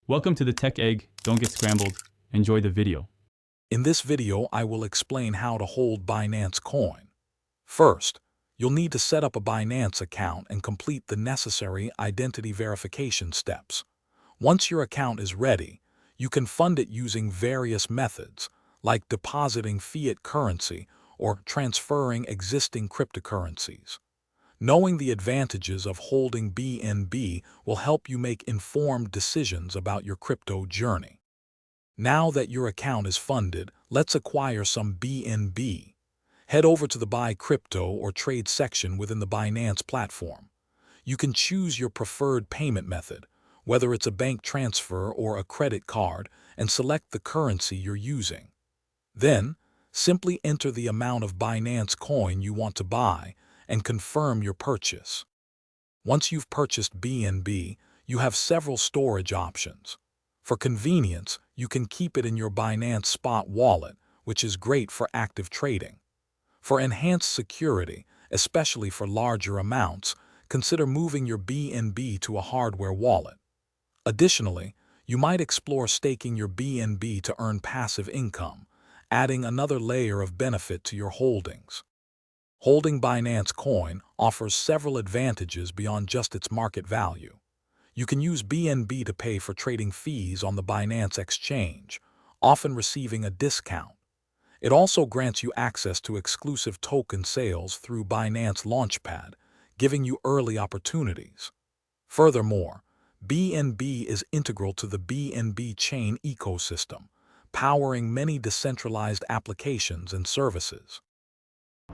Welcome to the Tech Egg. Don't get scrambled. Enjoy the video. In this video, I will explain how to hold Binance Coin. First, you'll need to set up a Binance account and complete the necessary identity verification steps. Once your account is ready, you can fund it using various methods, like depositing fiat currency or transferring existing cryptocurrencies. Knowing the advantages of holding BNB will help you make informed decisions about your crypto journey. Now that your account is funded, let's acquire some BNB. Head over to the Buy Crypto or Trade section within the Binance platform. You can choose your preferred payment method, whether it's a bank transfer or a credit card, and select the currency you're using. Then, simply enter the amount of Binance Coin you want to buy and confirm your purchase. Once you've purchased BNB, you have several storage options. For convenience, you can keep it in your Binance Spot wallet, which is great for active trading. For enhanced security, especially for larger amounts, consider moving your BNB to a hardware wallet. Additionally, you might explore staking your BNB to earn passive income, adding another layer of benefit to your holdings. Holding Binance Coin offers several advantages beyond just its market value. You can use BNB to pay for trading fees on the Binance exchange, often receiving a discount. It also grants you access to exclusive token sales through Binance Launchpad, giving you early opportunities. Furthermore, BNB is integral to the BNB chain ecosystem, powering many decentralized applications and services.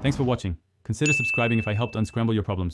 Thanks for watching. Consider subscribing if I helped unscramble your problems.